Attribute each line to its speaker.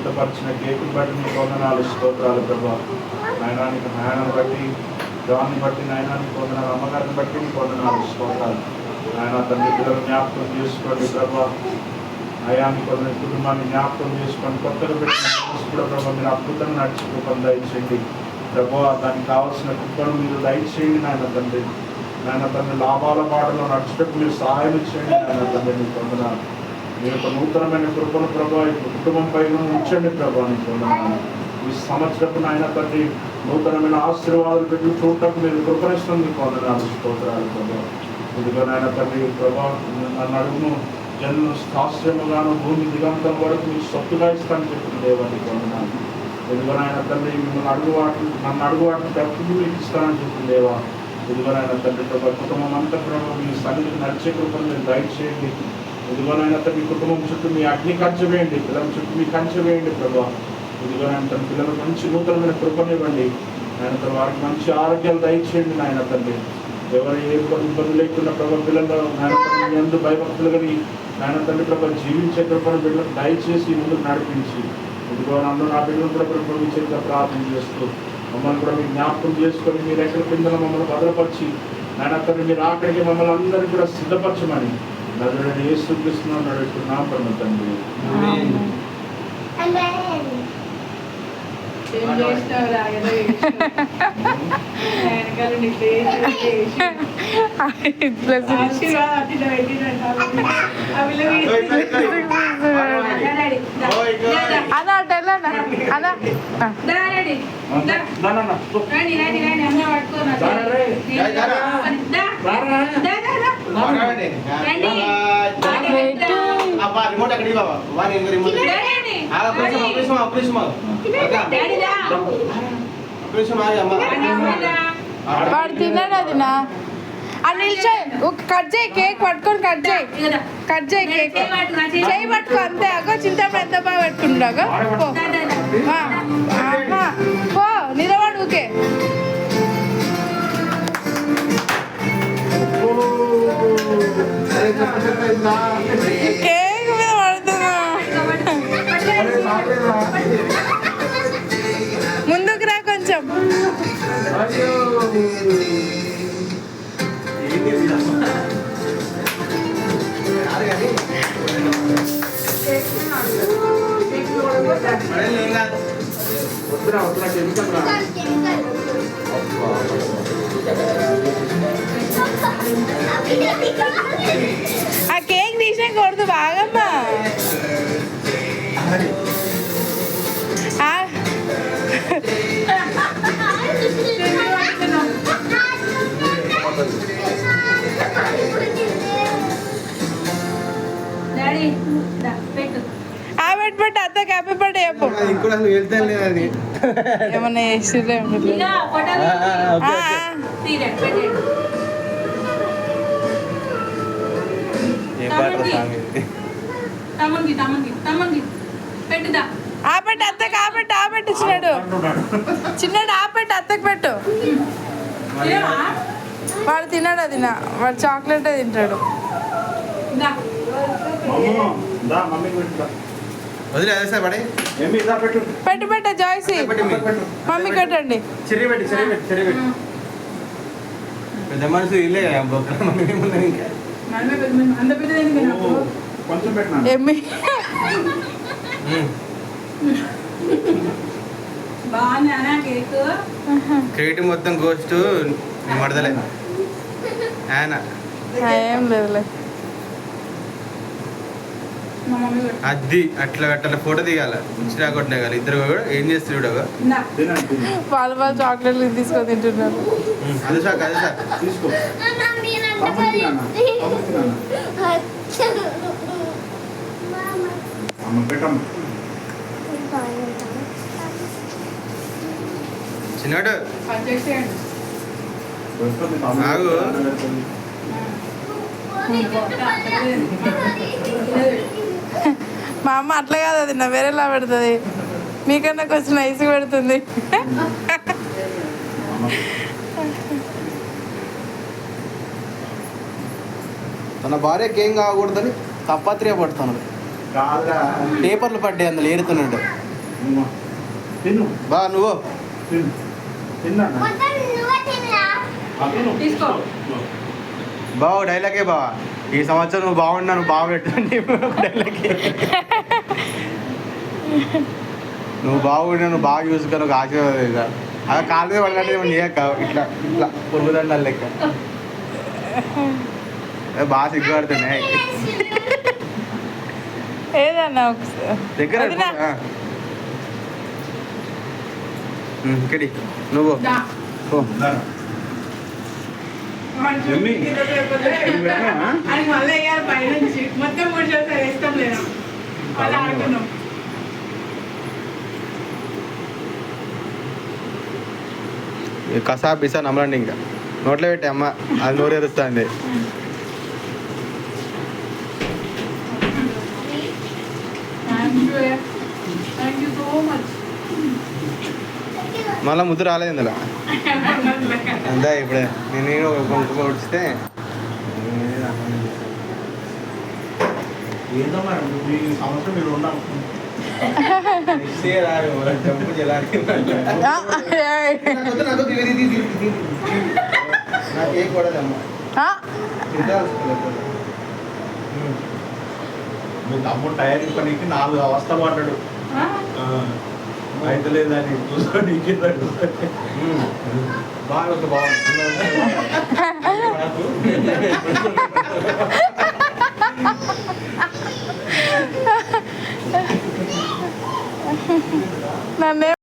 Speaker 1: సిద్ధపరిచిన కేకుని బట్టి నీ వందనాలు స్తోత్రాలు ప్రభా. నాయనానికి నాయనని బట్టి దాన్ని బట్టి నాయనానికి వందనాలు, అమ్మగారిని బట్టి నీ వందనాలు స్తోత్రాలు. ఆయన తండ్రి పిల్లలు జ్ఞాపకం చేసుకోండి ప్రభా. అయాన్ని కొన్ని కుటుంబాన్ని జ్ఞాపకం చేసుకోండి. కొత్తగా పెట్టిన కూడా ప్రభావ మీరు అద్భుతంగా నడిచి కృపను దయచేయండి ప్రభావ. దానికి కావాల్సిన కృపను మీరు దయచేయండి నాయన తండ్రి. నాయన తండ్రి లాభాల బాటలో నడుచుటకు మీరు సహాయం చేయండి నాయన తండ్రి. నీకు వందనాలు. మీరు ఒక నూతనమైన కృపను ప్రభావ కుటుంబం పైన ఉంచండి ప్రభావ. నీకు వందనాలు. ఈ సంవత్సరపు నాయన తండ్రి నూతనమైన ఆశీర్వాదాలు పెట్టి చూడటకు మీరు కృపనిస్తుంది. నీకు వందనాలు స్తోత్రాలు ప్రభావ. ఇదిగో నాయన తండ్రి ప్రభావ నన్ను అడుగును జన్మ శాస్త్రముగాను భూమి దిగంతం వరకు మీకు సొత్తుగా ఇస్తాను చెప్పిన దేవాన్ని పొందనాను. ఇదిగో నాయన తండ్రి మిమ్మల్ని నన్ను అడుగువాటిని తప్పుకు మీకు ఇస్తానని చెప్పిన దేవా. ఇదిగో నాయన తండ్రి ప్రభావ కుటుంబం అంతా ప్రభావ మీ సన్నిధికి నడిచే కృపను మీరు దయచేయండి. ఇదిగో నాయన తండ్రి కుటుంబం చుట్టూ మీ అగ్ని కంచె వేయండి, పిల్లల చుట్టూ మీ కంచె వేయండి ప్రభావ. ఇదిగో నాయన తండ్రి పిల్లలకు మంచి నూతనమైన కృపనివ్వండి నాయన తండ్రి. వారికి మంచి ఆరోగ్యాలు దయచేయండి నాయన తండ్రి. ఎవరు ఏ ఇబ్బంది లేకుండా ప్రభావ పిల్లలు నాయన తండ్రి ఎందు భయభక్తులు కానీ నాయన తండ్రి ప్రభావ జీవించే కృపను బిడ్డలకు దయచేసి ముందుకు నడిపించి ఇదిగో అందరూ నా బిడ్డలు కూడా ప్రభావ మీ చేతిలో ప్రార్థన చేస్తూ మమ్మల్ని కూడా మీరు జ్ఞాపకం చేసుకొని మీరు ఎక్కడ కింద మమ్మల్ని భద్రపరిచి నాయన తండ్రి మీరు ఆఖరికి మమ్మల్ని అందరినీ కూడా సిద్ధపరచమని నజరేయుడైన యేసుక్రీస్తునామమున నడుస్తున్నాం పరమ తండ్రి.
Speaker 2: వాడు తిన్నాడు అది నా నిల్చో కట్ చేయి కేక్ పట్టుకొని కట్ చేయి కేక్ చేయి పట్టుకో అంతే. అగో చింతప్పుడు ఎంత బాగా పెట్టుకుంటాగో పో నిలబడు ఊకే. కేక్ మీద పడుతున్నా ముందుకు రా కొంచెం. ఆ కేక్ తీసే కొడుతు బాగమ్మా. పెట్టు అత్త హ్యాపీ బర్త్డే చెప్పు. ఏమన్నా చేసిర్రే ఆపెట్టు అత్తకి ఆపెట్టు చిన్నాడు ఆపెట్టు అత్తకి పెట్టు. వాడు తిన్నాడు అది వాడు చాక్లెట్ తింటాడు. పెట్టు జాయ్సీ మమ్మీ కట్టండి.
Speaker 3: పెద్ద మనసు ఇల్లే
Speaker 2: ఎమ్మి
Speaker 3: క్రియేటివ్ మొత్తం గోస్ట్ మడదలే ఆయన
Speaker 2: ఏం లేదులే.
Speaker 3: అది అట్లా ఫోటో దిగాల ఇన్స్టా కొట్టినా కదా ఇద్దరు కూడా ఏం చేస్తారు
Speaker 2: వాళ్ళు చాక్లెట్లు తీసుకొని తింటున్నారు.
Speaker 3: అది సార్
Speaker 1: తీసుకో
Speaker 3: చిన్నాడు ఆగు.
Speaker 2: మా అమ్మ అట్లా కాదు అది నా వేరేలా పెడుతుంది. మీకన్నా కొంచెం నైస్గా పెడుతుంది.
Speaker 3: తన భార్యకి ఏం కాకూడదని తప్పత్రిగా పడుతున్నాడు. పేపర్లు పడ్డాయి అందులో ఏరుతున్నాడు.
Speaker 1: అమ్మా, తిను
Speaker 3: బా నువ్వు
Speaker 1: తిను తిన్నా తిను
Speaker 2: తీసుకో.
Speaker 3: బావ డైలాగే బావా ఈ సంవత్సరం నువ్వు బాగున్నా నువ్వు బాగుపెట్టండి డైలాగే నువ్వు బాగున్నా నువ్వు బాగా చూసుకో నువ్వు ఆశీర్వాద అలా కాలు మీద పడకంటే నీయక్క ఇట్లా ఇట్లా పురుగుదండాలు లెక్క బాగా సిగ్గుపడుతున్నాయి
Speaker 2: ఏదన్నా ఒకసారి
Speaker 3: దగ్గర
Speaker 2: వదినా.
Speaker 3: ఇక్కడి నువ్వు
Speaker 2: దా.
Speaker 3: ఓ
Speaker 1: ఎమ్మి?
Speaker 2: అని మళ్ళీ వేయాలి పైనుంచి మొత్తం 3 రోజులు వేస్తాం లేదా అలా ఆడుకున్నాం.
Speaker 3: కసా బిసా నమ్మలండి ఇంకా నోట్లో పెట్టి అమ్మ అది నోరు ఎరుస్తుంది
Speaker 2: థ్యాంక్ యూ సో మచ్.
Speaker 3: మళ్ళీ ముద్దు రాలేదు ఇందులో అంతా ఇప్పుడే నేను ఒక కుంకుమ ఉడిస్తే
Speaker 1: ఏందో మరి ఈ సంవత్సరం మీరు ఉన్నాం మీ తమ్ముడు టైర్ పనికి 4 అవస్థలు పడ్డాడు అయితే లేదని చూసుకొని బాగా
Speaker 2: నన్నే